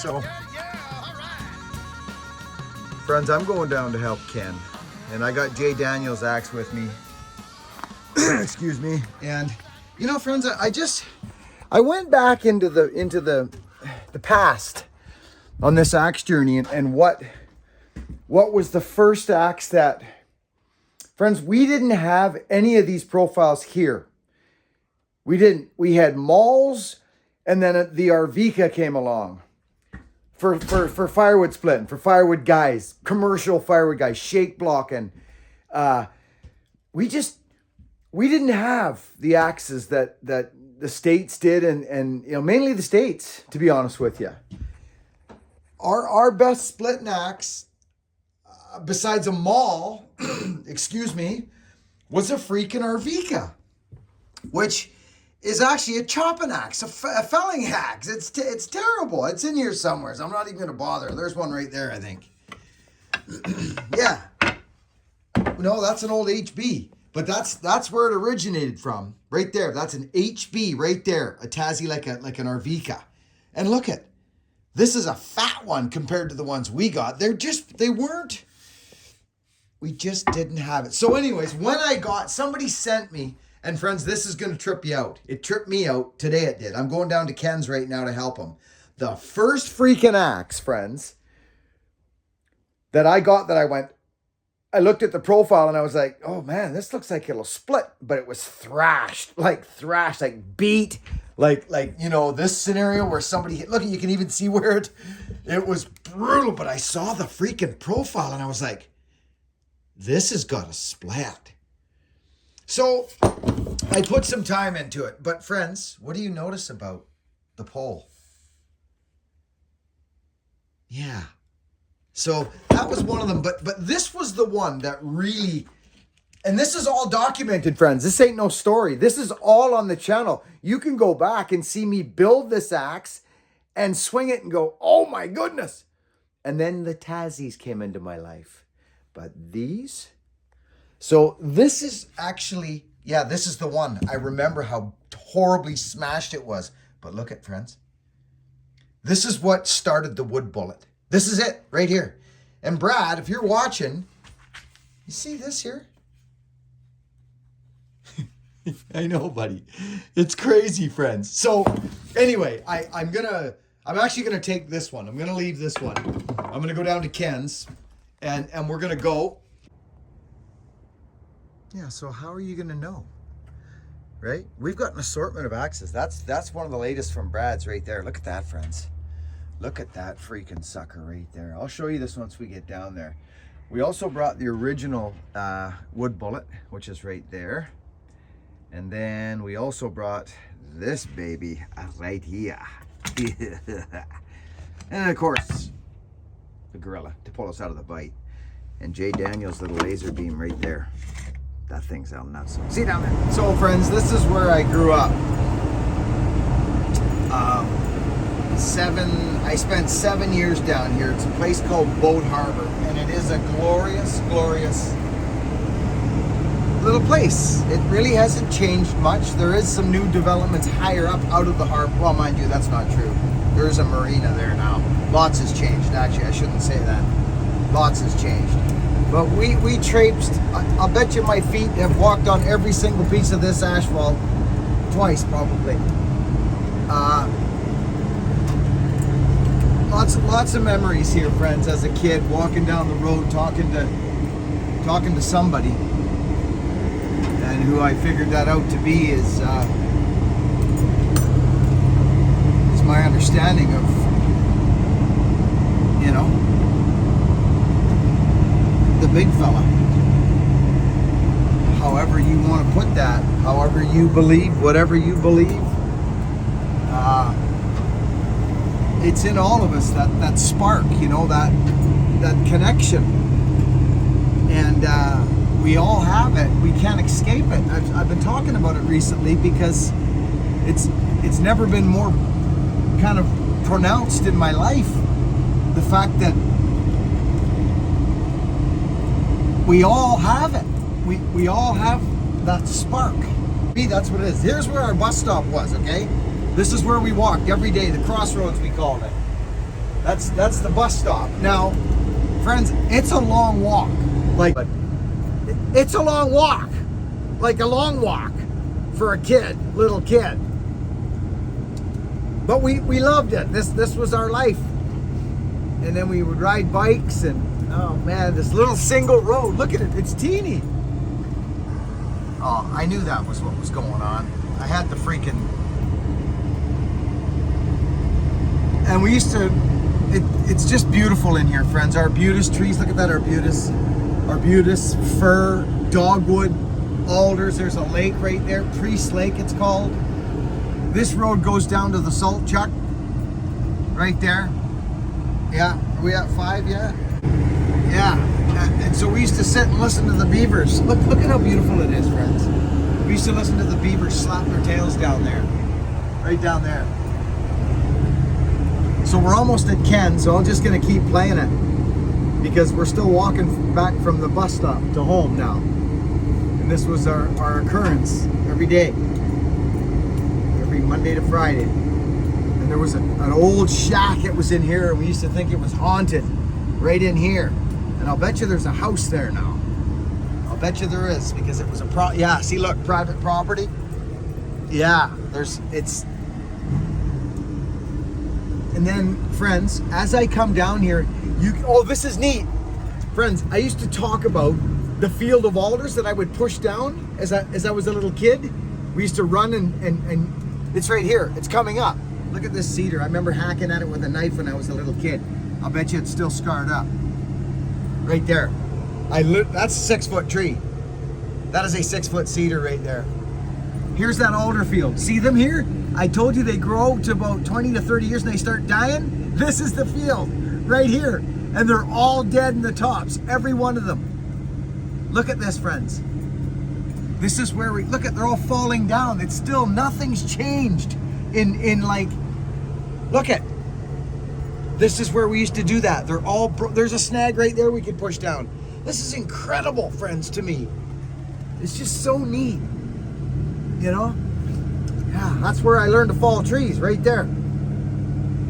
So, friends, I'm going down to help Ken, and I got Jay Daniels' axe with me. Excuse me. And you know, friends, I went back into the past on this axe journey, and what was the first axe that, friends, we didn't have any of these profiles here. We didn't. We had Malls, and then the Arvika came along for firewood splitting, for firewood guys, commercial firewood guys, shake blocking. We didn't have the axes that the States did, and you know, mainly the States, to be honest with you. Our best splitting axe, besides a Mall, excuse me, was a freaking Arvika, which is actually a chopping axe, a felling axe. It's terrible. It's in here somewhere, so I'm not even going to bother. There's one right there, I think. Yeah. No, that's an old HB. But that's where it originated from. Right there. That's an HB right there. A Tassie like an Arvika. And look at, this is a fat one compared to the ones we got. We just didn't have it. So anyways, somebody sent me, and friends, this is going to trip you out. It tripped me out. Today it did. I'm going down to Ken's right now to help him. The first freaking axe, friends, that I got, I looked at the profile and I was like, oh man, this looks like it'll split. But it was thrashed, like beat. Like, you know, this scenario where somebody hit, look, you can even see where it was brutal. But I saw the freaking profile and I was like, this has got a splat. So I put some time into it. But friends, what do you notice about the pole? Yeah. So that was one of them. But this was the one that really, and this is all documented, friends. This ain't no story. This is all on the channel. You can go back and see me build this axe and swing it and go, oh my goodness. And then the Tassies came into my life. But these, so this is actually, yeah, this is the one. I remember how horribly smashed it was. But look at, friends. This is what started the wood bullet. This is it right here. And Brad, if you're watching, you see this here? I know, buddy. It's crazy, friends. So anyway, I'm actually gonna take this one. I'm gonna leave this one. I'm gonna go down to Ken's and we're gonna go. Yeah, so how are you gonna know? Right? We've got an assortment of axes. That's one of the latest from Brad's right there. Look at that, friends. Look at that freaking sucker right there. I'll show you this once we get down there. We also brought the original wood bullet, which is right there. And then we also brought this baby right here. And of course, the Gorilla to pull us out of the bite. And Jay Daniels' little laser beam right there. That thing's out nuts. See down there? So friends, this is where I grew up. I spent 7 years down here. It's a place called Boat Harbor, and it is a glorious, glorious little place. It really hasn't changed much. There is some new developments higher up out of the harbor. Well, mind you, that's not true. There's a marina there now. Lots has changed, actually. I shouldn't say that. Lots has changed. But we traipsed. I'll bet you my feet have walked on every single piece of this asphalt twice, probably. Lots of memories here, friends, as a kid, walking down the road, talking to somebody, and who I figured that out to be is my understanding of, you know, the big fella. However you want to put that, however you believe, whatever you believe, it's in all of us, that spark, you know, that connection. And we all have it. We can't escape it. I've been talking about it recently because it's never been more kind of pronounced in my life. The fact that we all have it. We all have that spark. That's what it is. Here's where our bus stop was, okay? This is where we walked every day, the crossroads we called it. That's the bus stop. Now, friends, it's a long walk. But it's a long walk. Like a long walk for a kid, little kid. But we loved it. This was our life. And then we would ride bikes, and oh man, this little single road. Look at it, it's teeny. Oh, I knew that was what was going on. I had the freaking... And we used to... It's just beautiful in here, friends. Arbutus trees, look at that arbutus. Arbutus, fir, dogwood, alders. There's a lake right there, Priest Lake it's called. This road goes down to the salt chuck, right there. Yeah, are we at 5 yet? Yeah, and so we used to sit and listen to the beavers. Look at how beautiful it is, friends. We used to listen to the beavers slap their tails down there, right down there. So we're almost at Ken, so I'm just gonna keep playing it because we're still walking back from the bus stop to home now. And this was our occurrence every day, every Monday to Friday. And there was an old shack that was in here, and we used to think it was haunted right in here. And I'll bet you there's a house there now. I'll bet you there is, because it was yeah, see, look, private property. Yeah, it's... And then, friends, as I come down here, oh, this is neat. Friends, I used to talk about the field of alders that I would push down as I was a little kid. We used to run and it's right here. It's coming up. Look at this cedar. I remember hacking at it with a knife when I was a little kid. I'll bet you it's still scarred up. Right there. That's a 6-foot tree. That is a 6-foot cedar right there. Here's that alder field. See them here? I told you they grow to about 20 to 30 years and they start dying. This is the field right here. And they're all dead in the tops, every one of them. Look at this, friends. This is where they're all falling down. It's still, nothing's changed in like, look at, this is where we used to do that. They're all, there's a snag right there we could push down. This is incredible, friends, to me. It's just so neat, you know? Yeah, that's where I learned to fall trees, right there.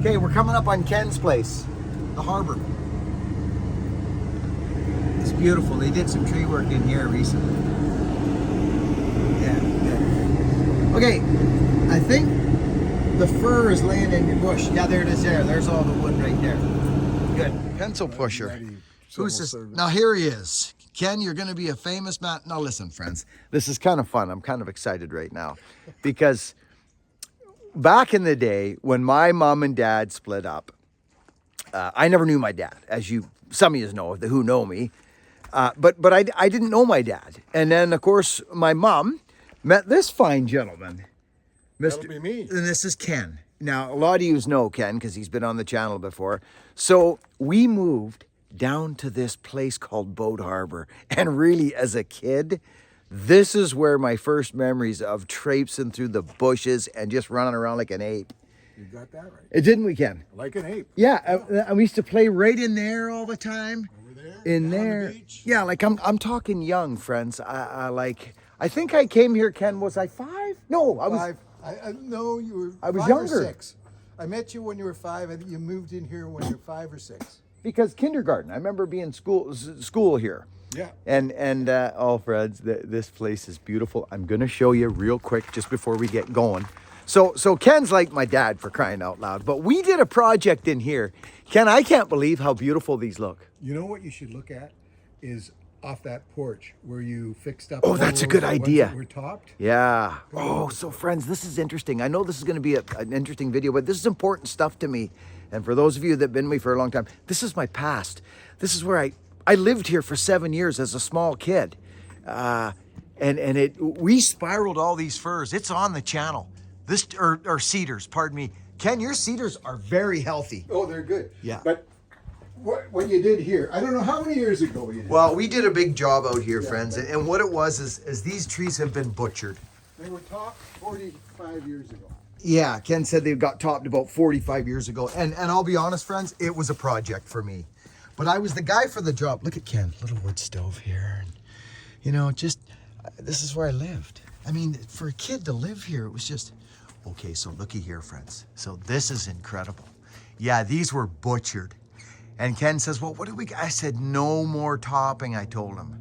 Okay, we're coming up on Ken's place, the harbor. It's beautiful. They did some tree work in here recently. Yeah. Okay, I think the fir is laying in the bush. Yeah, there it is there. There's all the wood right there. Good. Pencil pusher. Who's this? Now here he is. Ken, you're going to be a famous man. Now listen, friends, this is kind of fun. I'm kind of excited right now because back in the day when my mom and dad split up, I never knew my dad, as some of you know who know me, but I didn't know my dad. And then, of course, my mom met this fine gentleman. That'll be me. And this is Ken. Now, a lot of you know Ken because he's been on the channel before. So we moved down to this place called Boat Harbor. And really, as a kid, this is where my first memories of traipsing through the bushes and just running around like an ape. You got that right. Didn't we, Ken? Like an ape. Yeah, and we used to play right in there all the time. Over there? In there. The beach? Yeah, like I'm talking young, friends. I think I came here, Ken, was I 5? No, I was... 5. No, you were I was 5 younger. or 6. I met you when you were 5. I think you moved in here when you were 5 or 6. Because kindergarten, I remember being school here. Yeah. And oh, friends, this place is beautiful. I'm gonna show you real quick just before we get going. So Ken's like my dad, for crying out loud. But we did a project in here. Ken, I can't believe how beautiful these look. You know what you should look at is off that porch where you fixed up. Oh, that's a good idea. We're topped. Yeah. Oh, so friends, this is interesting. I know this is going to be an interesting video, but this is important stuff to me. And for those of you that have been with me for a long time, this is my past. This is where I lived here for 7 years as a small kid. We spiraled all these firs. It's on the channel. Or cedars, pardon me. Ken, your cedars are very healthy. Oh, they're good. Yeah. But what you did here, I don't know how many years ago you did. Well, we did a big job out here, friends. And what it was is these trees have been butchered. They were topped 45 years ago. Yeah, Ken said they got topped about 45 years ago. And I'll be honest, friends, it was a project for me. But I was the guy for the job. Look at Ken, little wood stove here. And, you know, just, this is where I lived. I mean, for a kid to live here, it was just, okay, so looky here, friends. So this is incredible. Yeah, these were butchered. And Ken says, well, what do we, I said, no more topping, I told him.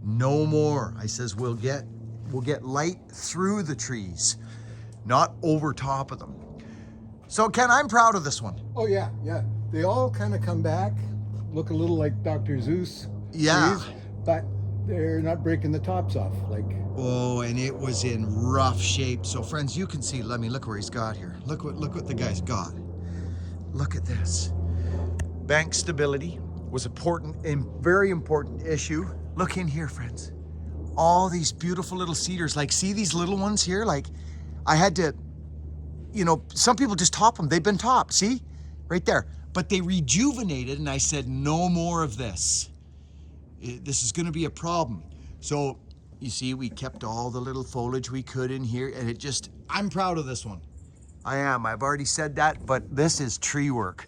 No more. I says, we'll get light through the trees, not over top of them. So Ken, I'm proud of this one. Oh yeah, yeah. They all kind of come back, look a little like Dr. Zeus Yeah. trees, but they're not breaking the tops off. Like, Oh, and it was in rough shape. So friends, you can see, let me look where he's got here. Look what the guy's got. Look at this. Bank stability was very important issue. Look in here, friends. All these beautiful little cedars, like see these little ones here? Like I had to, some people just top them. They've been topped, see? Right there. But they rejuvenated and I said, no more of this. This is gonna be a problem. So you see, we kept all the little foliage we could in here and I'm proud of this one. I am, I've already said that, but this is tree work.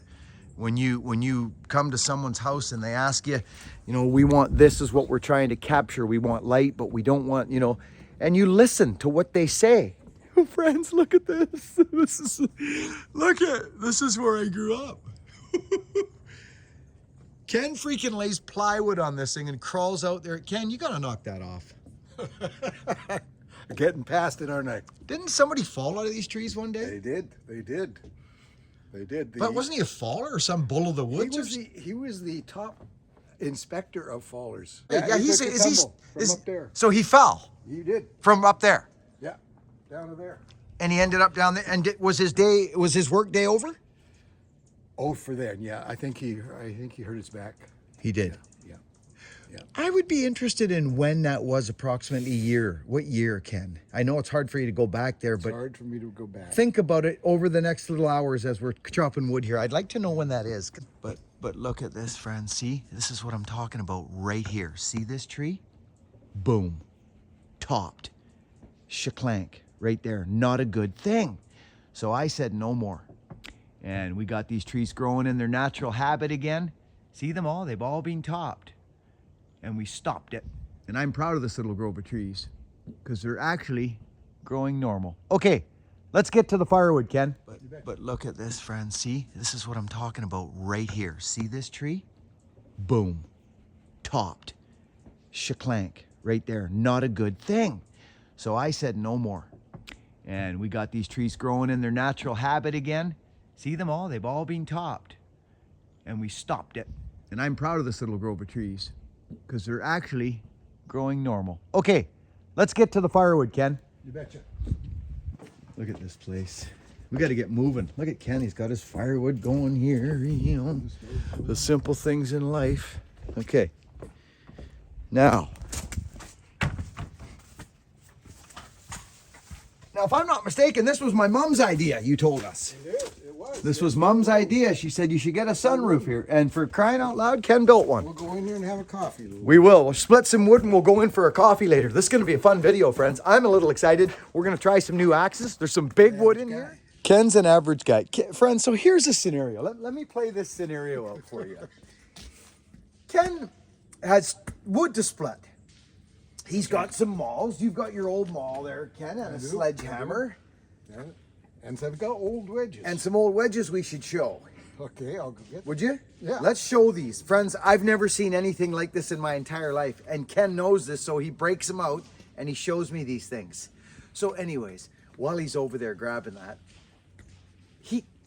When you come to someone's house and they ask you, this is what we're trying to capture. We want light, but we don't want, and you listen to what they say. Friends, look at this. This is where I grew up. Ken freaking lays plywood on this thing and crawls out there. Ken, you gotta knock that off. getting past it, aren't I? Didn't somebody fall out of these trees one day? They did. But wasn't he a faller or some bull of the woods? He was the top inspector of fallers. Yeah, he took a tumble from up there. So he fell He did. from up there, Yeah, down to there. and he ended up down there. And was his work day over? Oh, for then, yeah. I think he hurt his back. He did. Yeah. I would be interested in when that was approximately year. What year, Ken? I know it's hard for you to go back there, It's but hard for me to go back. think about it over the next little hours as we're chopping wood here. I'd like to know when that is. But look at this, friends. See, this is what I'm talking about right here. See this tree? Boom. Topped. Shaklank right there. Not a good thing. So I said no more. And we got these trees growing in their natural habit again. See them all? They've all been topped. And we stopped it. And I'm proud of this little grove of trees because they're actually growing normal. Okay, let's get to the firewood, Ken. But look at this, friends. See, this is what I'm talking about right here. See this tree? Boom. Topped. Shaklank right there. Not a good thing. So I said no more. And we got these trees growing in their natural habit again. See them all? They've all been topped. And we stopped it. And I'm proud of this little grove of trees because they're actually growing normal. Okay, let's get to the firewood, Ken. You betcha. Look at this place. We got to get moving. Look at Ken. He's got his firewood going here. The simple things in life. Okay. Now, if I'm not mistaken, this was my mom's idea, you told us. It was. This was Mom's idea. She said you should get a sunroof here. And for crying out loud, Ken built one. We'll go in here and have a coffee. We will. We'll split some wood and we'll go in for a coffee later. This is going to be a fun video, friends. I'm a little excited. We're going to try some new axes. There's some big wood in here. Ken's an average guy. Friends, so here's a scenario. Let me play this scenario out for you. Ken has wood to split. He's got some mauls. You've got your old maul there, Ken, and a sledgehammer. Yeah. And so I've got old wedges. And some old wedges we should show. Okay, I'll go get them. Would you? Yeah. Let's show these. Friends, I've never seen anything like this in my entire life. And Ken knows this, so he breaks them out and he shows me these things. So anyways, while he's over there grabbing that,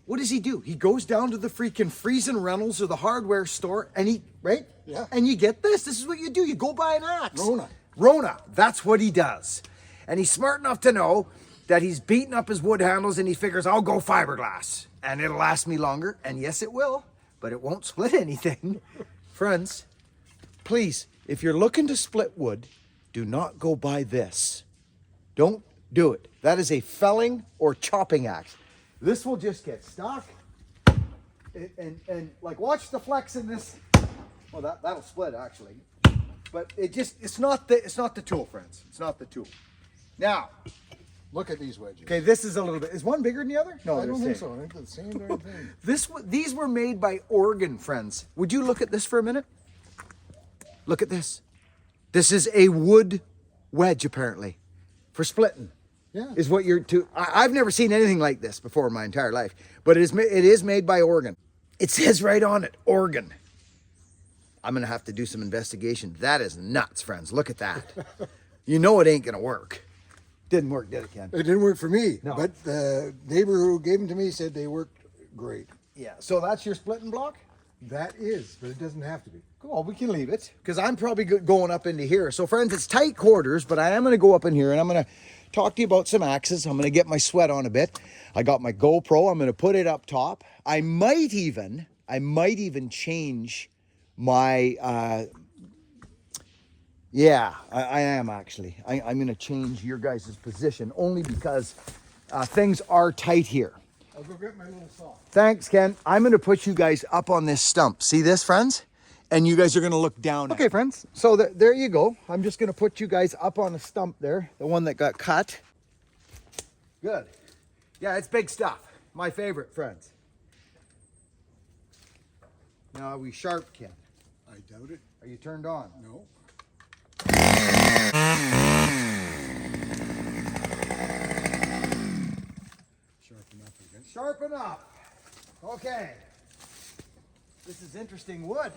what does he do? He goes down to the freaking Friesen Reynolds or the hardware store and right? Yeah. And you get this. This is what you do. You go buy an axe. Rona. That's what he does. And he's smart enough to know that he's beating up his wood handles and he figures, I'll go fiberglass and it'll last me longer. And yes, it will, but it won't split anything. Friends, please, if you're looking to split wood, do not go buy this. Don't do it. That is a felling or chopping axe. This will just get stuck. And like, watch the flex in this. Well, that'll split actually. But it's not the tool, friends. It's not the tool. Now, Look at these wedges. okay, this is a little bit. Is one bigger than the other? No, I they're don't the think same. so. I think they're the same darn thing. These were made by Oregon, friends. Would you look at this for a minute? Look at this. This is a wood wedge, apparently, for splitting. Yeah. is what you're to. I've never seen anything like this before in my entire life, but it is made by Oregon. It says right on it, Oregon. I'm gonna have to do some investigation. That is nuts, friends. Look at that. You know it ain't gonna work. Didn't work, did it, Ken? It didn't work for me, No. but the neighbor who gave them to me said they worked great. Yeah. So that's your splitting block? That is, but it doesn't have to be. Cool, we can leave it because I'm probably going up into here. So friends, it's tight quarters, but I am going to go up in here and I'm going to talk to you about some axes. I'm going to get my sweat on a bit. I got my GoPro. I'm going to put it up top. I might even change my, yeah, I am actually. I'm going to change your guys' position only because things are tight here. I'll go get my little saw. Thanks, Ken. I'm going to put you guys up on this stump. See this, friends? And you guys are going to look down. Okay, friends. So there you go. I'm just going to put you guys up on the stump there, the one that got cut. Good. Yeah, it's big stuff. My favorite, friends. Now, are we sharp, Ken? I doubt it. Are you turned on? No. Sharp enough, I guess. Sharp enough. Okay. This is interesting wood.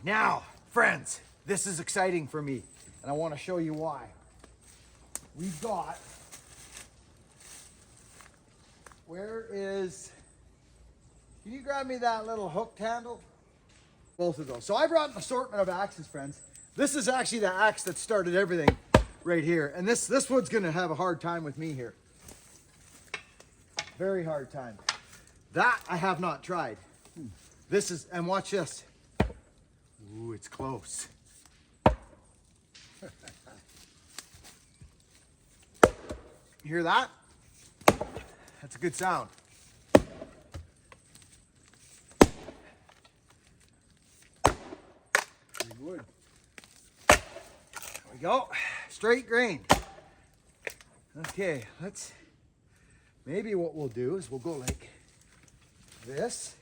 Now, friends, this is exciting for me, and I want to show you why. We've got, can you grab me that little hooked handle? Both of those. So I brought an assortment of axes, friends. This is actually the axe that started everything right here. And this wood's gonna have a hard time with me here. Very hard time. That I have not tried. This is, and watch this. Ooh, it's close. You hear that? That's a good sound. Big wood. There we go. Straight grain. Okay, maybe what we'll do is we'll go like this.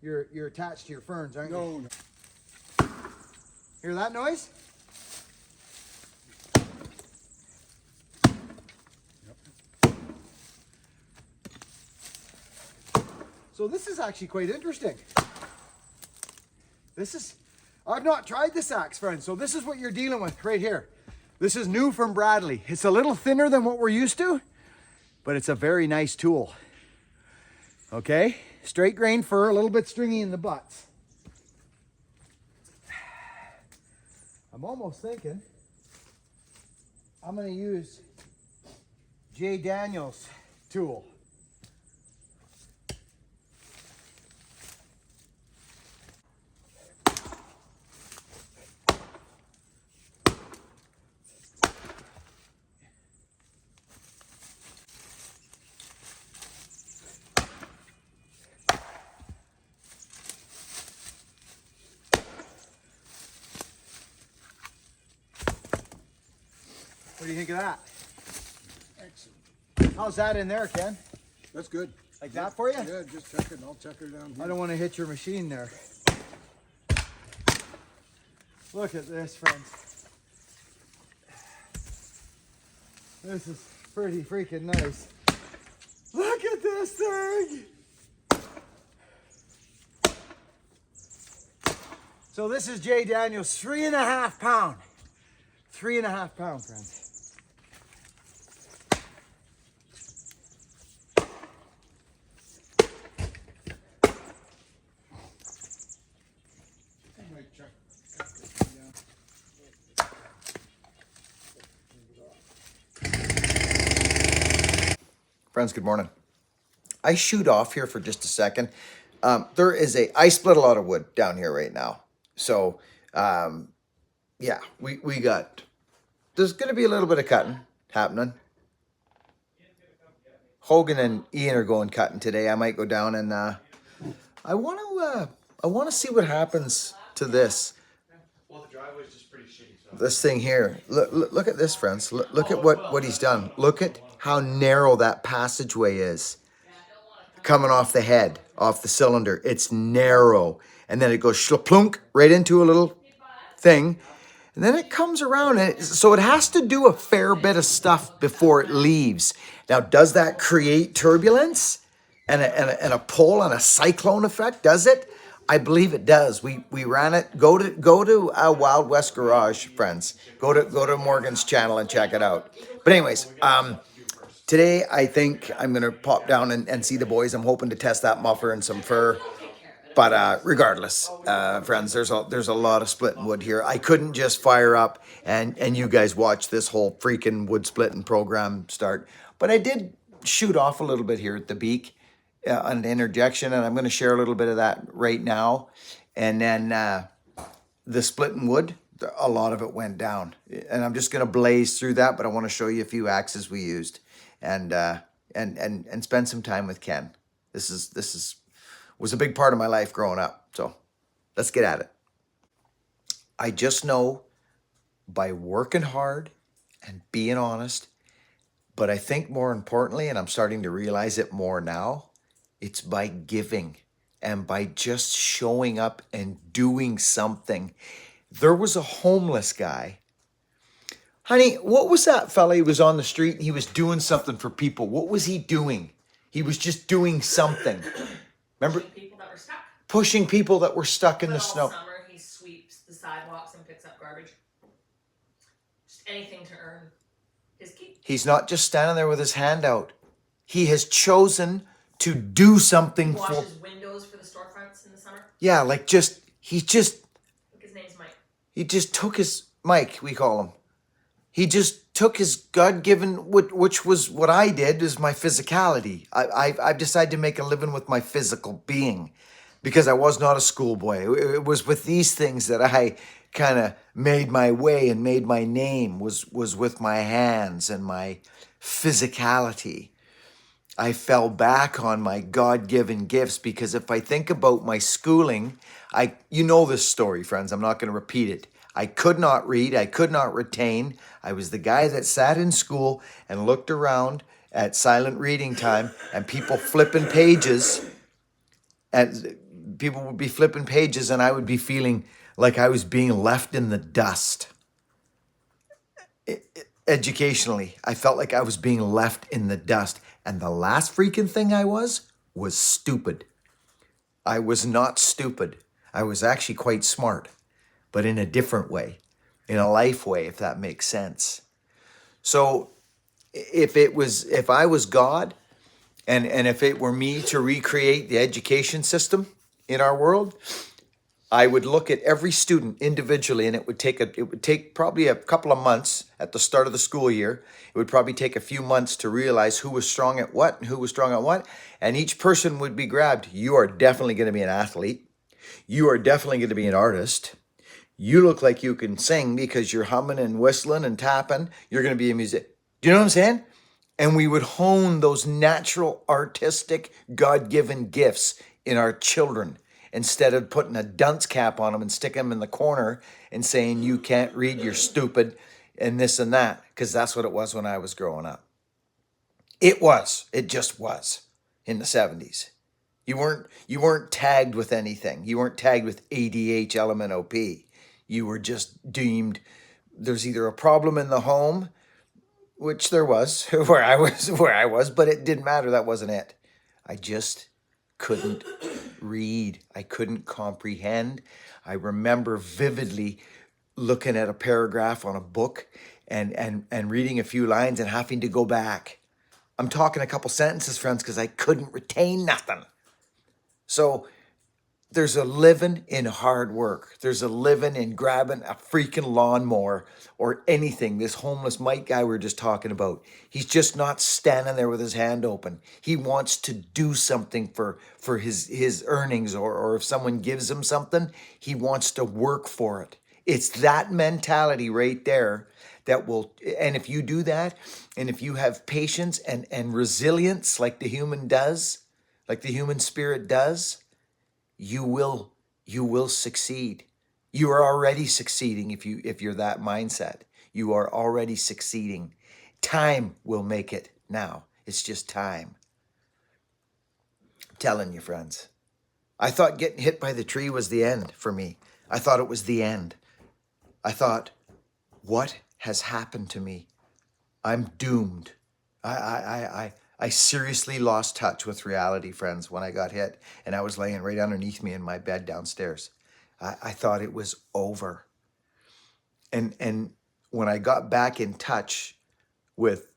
You're attached to your ferns, aren't you? No, no. Hear that noise? Yep. So this is actually quite interesting. I've not tried this axe, friends. So this is what you're dealing with right here. This is new from Bradley. It's a little thinner than what we're used to, but it's a very nice tool. Okay, straight grain fir, a little bit stringy in the butts. I'm almost thinking I'm going to use J. Daniels' tool. What do you think of that? Excellent. How's that in there, Ken? That's good. Like that for you? Yeah, just check it. I'll check her down here. I don't want to hit your machine there. Look at this, friends. This is pretty freaking nice. Look at this thing! So this is J. Daniels, 3.5 pound. 3.5 pound, friends. I might check. Friends, good morning. I shoot off here for just a second. I split a lot of wood down here right now. So, yeah, there's going to be a little bit of cutting happening. Hogan and Ian are going cutting today. I might go down and, I want to see what happens to this. Well, the driveway's just pretty shitty. So. This thing here. Look at this, friends. Look at what he's done. Look at how narrow that passageway is. Coming off the head, off the cylinder. It's narrow. And then it goes shplunk right into a little thing. And then it comes around, and so it has to do a fair bit of stuff before it leaves. Now, does that create turbulence and a pull and a cyclone effect? Does it? I believe it does. We ran it. Go to Wild West Garage, friends. Go to Morgan's channel and check it out. But anyways, today I think I'm gonna pop down and see the boys. I'm hoping to test that muffler and some fur. But regardless, friends, there's a lot of splitting wood here. I couldn't just fire up and you guys watch this whole freaking wood splitting program start. But I did shoot off a little bit here at the beak, an interjection, and I'm going to share a little bit of that right now. And then the splitting wood, a lot of it went down, and I'm just going to blaze through that. But I want to show you a few axes we used, and spend some time with Ken. This was a big part of my life growing up. So let's get at it. I just know by working hard and being honest, but I think more importantly, and I'm starting to realize it more now, it's by giving and by just showing up and doing something. There was a homeless guy. Honey, what was that fella? He was on the street and he was doing something for people. What was he doing? He was just doing something. Remember? People that were stuck. Pushing people that were stuck in the snow. All summer, he sweeps the sidewalks and picks up garbage. Just anything to earn his keep. He's not just standing there with his hand out. He has chosen to do something for... Washes windows for the storefronts in the summer. Yeah, like he just... His name's Mike. He just took his... Mike, we call him. He just took his God-given, which was what I did, is my physicality. I've decided to make a living with my physical being because I was not a schoolboy. It was with these things that I kind of made my way and made my name, was with my hands and my physicality. I fell back on my God-given gifts because if I think about my schooling, you know this story, friends. I'm not going to repeat it. I could not read. I could not retain. I was the guy that sat in school and looked around at silent reading time and people flipping pages. And people would be flipping pages and I would be feeling like I was being left in the dust. Educationally, I felt like I was being left in the dust. And the last freaking thing I was stupid. I was not stupid. I was actually quite smart, but in a different way, in a life way, if that makes sense. So if I was God and if it were me to recreate the education system in our world, I would look at every student individually, and it would take probably a couple of months at the start of the school year. It would probably take a few months to realize who was strong at what and who was strong at what. And each person would be grabbed. You are definitely going to be an athlete. You are definitely going to be an artist. You look like you can sing because you're humming and whistling and tapping. You're going to be a musician. Do you know what I'm saying? And we would hone those natural, artistic, God-given gifts in our children instead of putting a dunce cap on them and sticking them in the corner and saying, you can't read, you're stupid, and this and that, because that's what it was when I was growing up. It just was in the 70s. You weren't tagged with anything. You weren't tagged with ADH, LMNOP. You were just deemed there's either a problem in the home, which there was where I was, but it didn't matter. That wasn't it. I just couldn't read. I couldn't comprehend. I remember vividly looking at a paragraph on a book and reading a few lines and having to go back. I'm talking a couple sentences, friends, because I couldn't retain nothing. So there's a living in hard work. There's a living in grabbing a freaking lawnmower or anything. This homeless Mike guy we were just talking about, he's just not standing there with his hand open. He wants to do something for his earnings, or if someone gives him something, he wants to work for it. It's that mentality right there that will, and if you do that, and if you have patience and resilience like the human does, like the human spirit does, you will succeed. You are already succeeding if you're that mindset. You are already succeeding. Time will make it now. It's just time. I'm telling you, friends. I thought getting hit by the tree was the end for me. I thought it was the end. I thought, what has happened to me? I'm doomed. I seriously lost touch with reality, friends, when I got hit and I was laying right underneath me in my bed downstairs. I thought it was over. And when I got back in touch with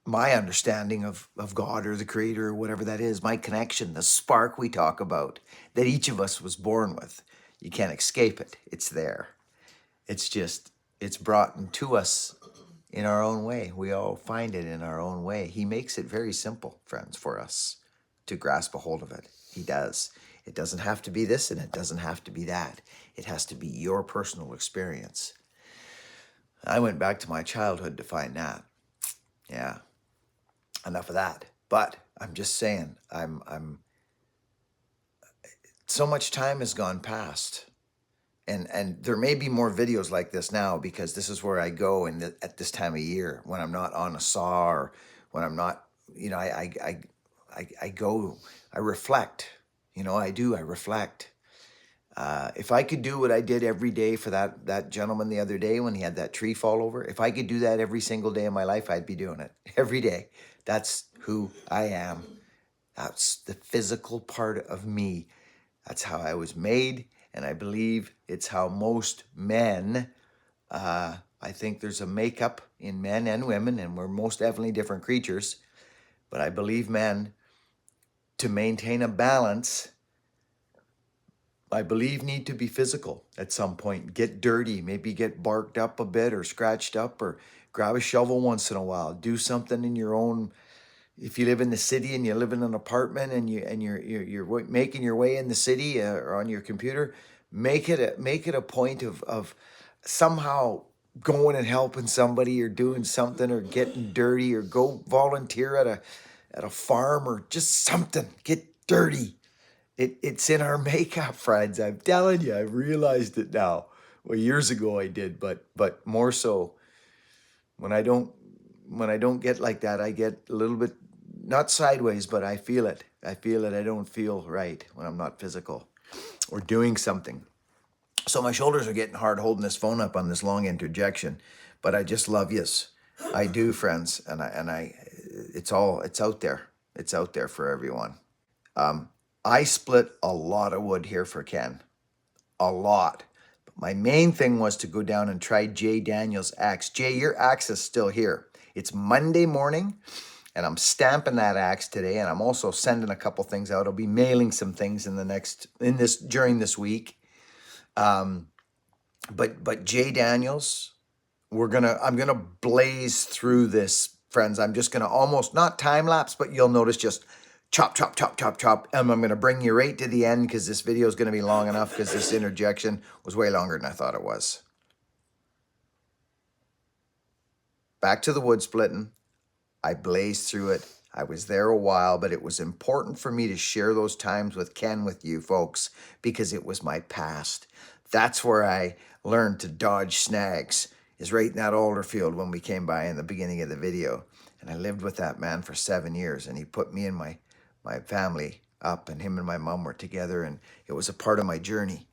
my understanding of God or the creator or whatever that is, my connection, the spark we talk about that each of us was born with, you can't escape it. It's there. It's just, it's brought into us in our own way. We all find it in our own way. He makes it very simple, friends, for us to grasp a hold of it. He does. It doesn't have to be this and it doesn't have to be that. It has to be your personal experience. I went back to my childhood to find that. Yeah, enough of that. But I'm just saying, so much time has gone past. And there may be more videos like this now because this is where I go at this time of year when I'm not on a saw or when I'm not, I go, I reflect, I reflect. If I could do what I did every day for that gentleman the other day when he had that tree fall over, if I could do that every single day of my life, I'd be doing it every day. That's who I am. That's the physical part of me. That's how I was made. And I believe it's how most men, I think there's a makeup in men and women, and we're most definitely different creatures. But I believe men, to maintain a balance, I believe need to be physical at some point. Get dirty, maybe get barked up a bit or scratched up or grab a shovel once in a while. Do something in your own. If you live in the city and you live in an apartment and you're making your way in the city or on your computer, make it a point of somehow going and helping somebody or doing something or getting dirty or go volunteer at a farm or just something. Get dirty. It's in our makeup, friends. I'm telling you, I've realized it now. Well, years ago I did, but more so when I don't get like that, I get a little bit, not sideways, but I feel it. I feel it. I don't feel right when I'm not physical or doing something. So my shoulders are getting hard holding this phone up on this long interjection, but I just love yous. I do, friends, and it's out there. It's out there for everyone. I split a lot of wood here for Ken, a lot. But my main thing was to go down and try Jay Daniels' axe. Jay, your axe is still here. It's Monday morning, and I'm stamping that axe today, and I'm also sending a couple things out. I'll be mailing some things during this week. But Jay Daniels, I'm gonna blaze through this, friends. I'm just gonna almost not time lapse, but you'll notice just chop, chop, chop, chop, chop. And I'm gonna bring you right to the end because this video is gonna be long enough because this interjection was way longer than I thought it was. Back to the wood splitting. I blazed through it. I was there a while, but it was important for me to share those times with Ken with you folks because it was my past. That's where I learned to dodge snags, is right in that alder field when we came by in the beginning of the video. And I lived with that man for 7 years, and he put me and my family up, and him and my mom were together, and it was a part of my journey.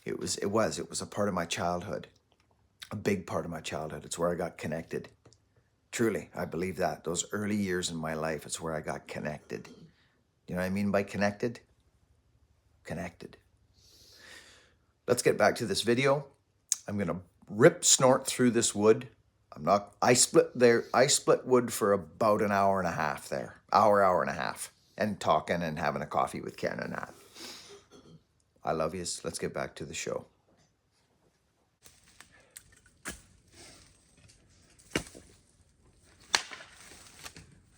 It was a part of my childhood, a big part of my childhood. It's where I got connected. Truly, I believe that. Those early years in my life, it's where I got connected. You know what I mean by connected? Connected. Let's get back to this video. I'm gonna snort through this wood. I split wood for about an hour and a half there. Hour and a half. And talking and having a coffee with Ken and that. I love yous. Let's get back to the show.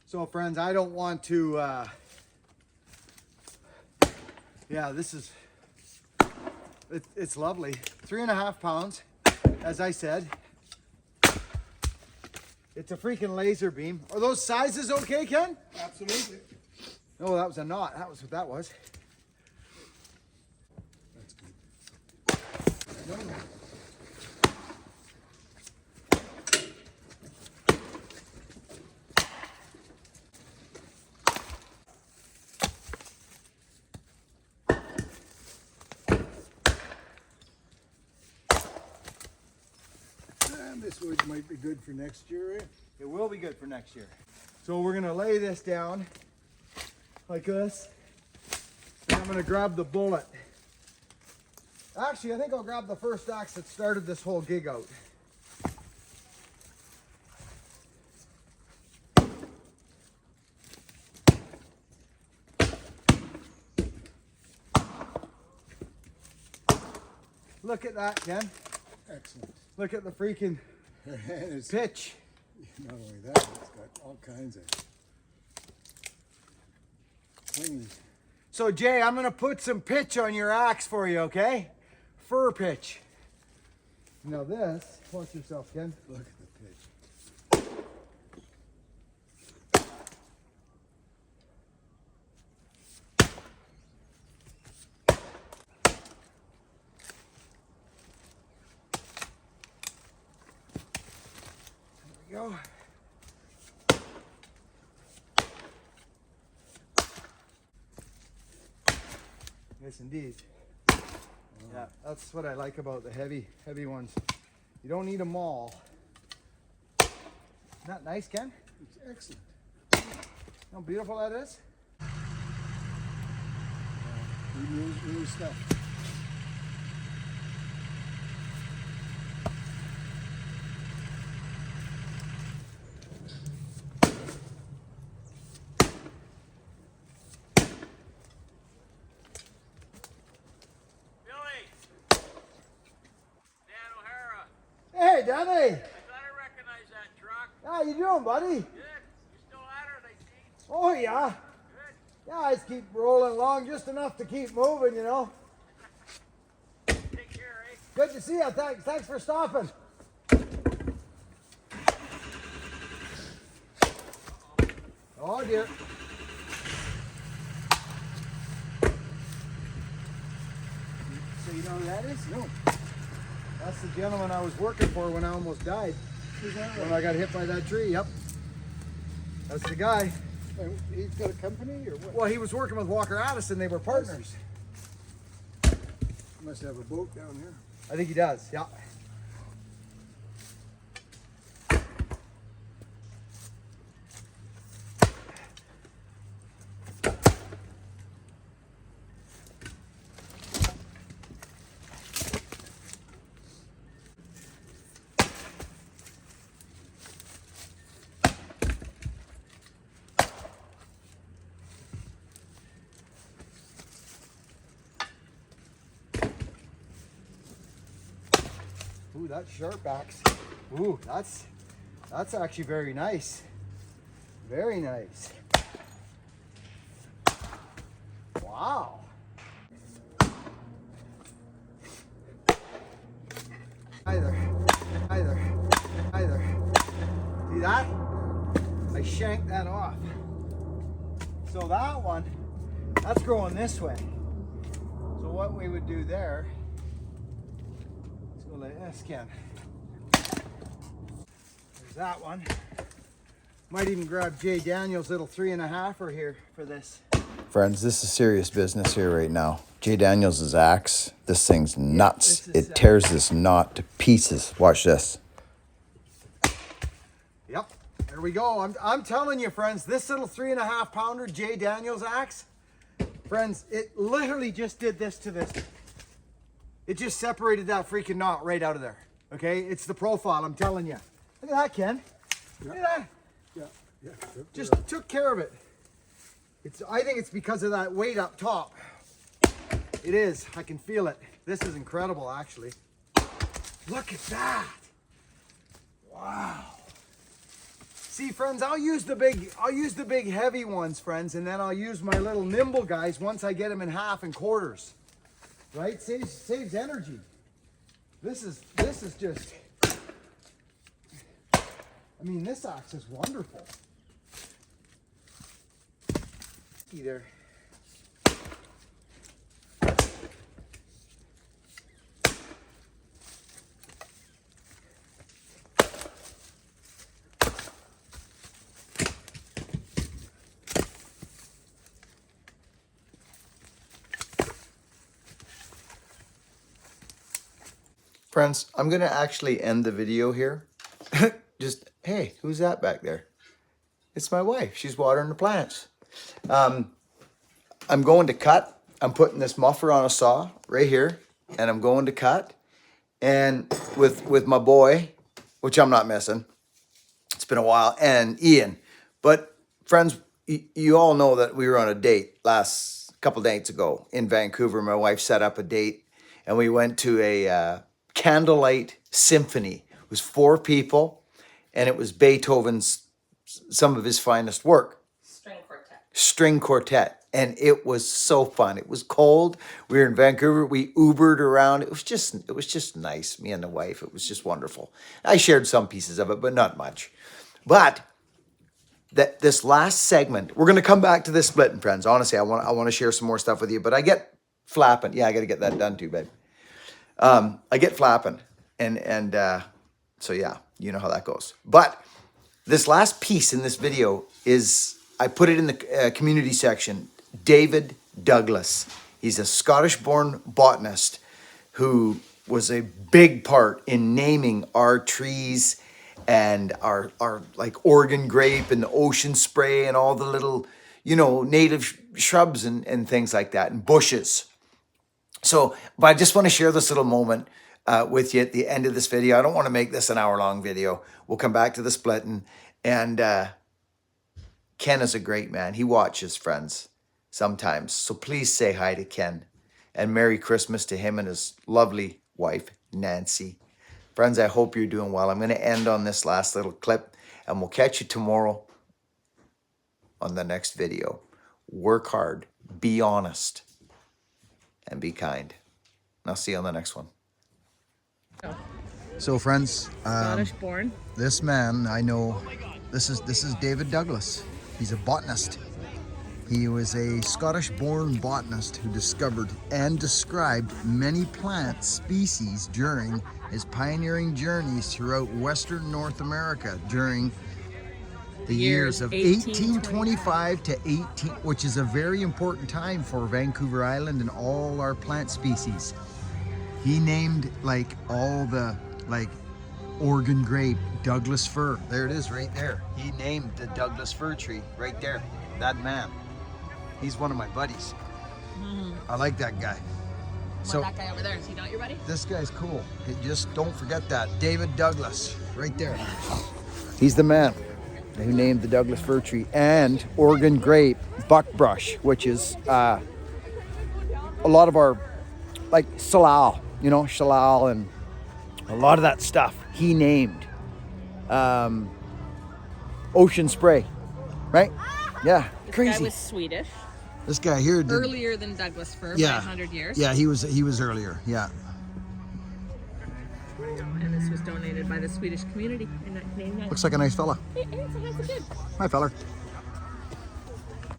So friends, I don't want to, it's lovely. 3.5 pounds, as I said. It's a freaking laser beam. Are those sizes okay, Ken? Absolutely. Oh, that was a knot. That was what that was. That's good. No. This wood might be good for next year, eh? It will be good for next year. So we're gonna lay this down like this. And I'm gonna grab the bullet. Actually, I think I'll grab the first axe that started this whole gig out. Look at that, Ken. Excellent. Look at the freaking And it's pitch. not only that, it's got all kinds of cleans. So Jay, I'm gonna put some pitch on your axe for you, okay? Fir pitch. Now this, watch yourself, Ken. Look at the pitch. There we go. Yes, indeed. Yeah, that's what I like about the heavy ones. You don't need them all. Isn't that nice, Ken? It's excellent. How beautiful that is? New stuff. Hey, Danny! I thought I recognized that truck. How you doing, buddy? Good. You still at her, they see? Oh, yeah. Good. Yeah, I just keep rolling along just enough to keep moving, you know. Take care, eh? Good to see you. Thanks for stopping. Oh, dear. So you know who that is? No. That's the gentleman I was working for when I almost died. Is that When right? I got hit by that tree, yep. That's the guy. He's got a company or what? Well, he was working with Walker Addison. They were partners. He must have a boat down here. I think he does, yeah. Ooh, that's sharp axe. Ooh, that's actually very nice. Very nice. Wow. Either. See that? I shanked that off. So that one, that's growing this way. So what we would do there, let's go like this, Ken. There's that one. Might even grab Jay Daniels' little 3.5er here for this. Friends, this is serious business here right now. Jay Daniels' axe, this thing's nuts. this is, It tears this knot to pieces. Watch this. Yep, there we go. I'm telling you, friends, this little 3.5 pounder Jay Daniels axe, friends, it literally just did this to this. It just separated that freaking knot right out of there. Okay, it's the profile, I'm telling you. Look at that, Ken. Look at that. Yeah. Just took care of it. I think it's because of that weight up top. It is. I can feel it. This is incredible, actually. Look at that. Wow. See, friends, I'll use the big heavy ones, friends, and then I'll use my little nimble guys once I get them in half and quarters. Right? Saves energy. This is just, I mean, this axe is wonderful. Either. Friends, I'm going to actually end the video here. just, hey, who's that back there? It's my wife. She's watering the plants. I'm going to cut. I'm putting this muffler on a saw right here, and I'm going to cut. And with my boy, which I'm not missing. It's been a while, and Ian. But friends, you all know that we were on a date couple dates ago in Vancouver. My wife set up a date, and we went to a candlelight symphony. It was 4 people, and it was Beethoven's, some of his finest work. String quartet. And it was so fun. It was cold. We were in Vancouver. We Ubered around. It was just nice. Me and the wife. It was just wonderful. I shared some pieces of it, but not much. But this last segment, we're gonna come back to this splitting, friends. Honestly, I want to share some more stuff with you. But I get flapping. Yeah, I got to get that done too, babe. I get flapping, and so yeah, you know how that goes. But this last piece in this video is, I put it in the community section. David Douglas. He's a Scottish-born botanist who was a big part in naming our trees and our like Oregon grape and the ocean spray and all the little, native shrubs and things like that, and bushes. So, but I just want to share this little moment with you at the end of this video. I don't want to make this an hour-long video. We'll come back to the splitting. And Ken is a great man. He watches, friends, sometimes. So please say hi to Ken. And Merry Christmas to him and his lovely wife, Nancy. Friends, I hope you're doing well. I'm going to end on this last little clip, and we'll catch you tomorrow on the next video. Work hard, be honest, and be kind. And I'll see you on the next one. So friends, Scottish-born. this man, I know, this is David Douglas. He's a botanist. He was a Scottish-born botanist who discovered and described many plant species during his pioneering journeys throughout Western North America during the years of 1825 to 18, which is a very important time for Vancouver Island and all our plant species. He named like all the Oregon grape, Douglas fir. There it is right there. He named the Douglas fir tree right there. That man. He's one of my buddies. I like that guy. So that guy over there, is he not your buddy? this guy's cool. Just don't forget that. David Douglas, right there. He's the man who named the Douglas fir tree and Oregon grape buckbrush, which is a lot of our, like salal, shalal and a lot of that stuff he named. Ocean spray, right? Yeah, crazy. This guy was Swedish. This guy here did, Earlier than Douglas fir by 100 years. Yeah, he was earlier. Yeah. And this was donated by the Swedish community. And that name that. Looks like a nice fella. It's a handsome kid. Hi, fella.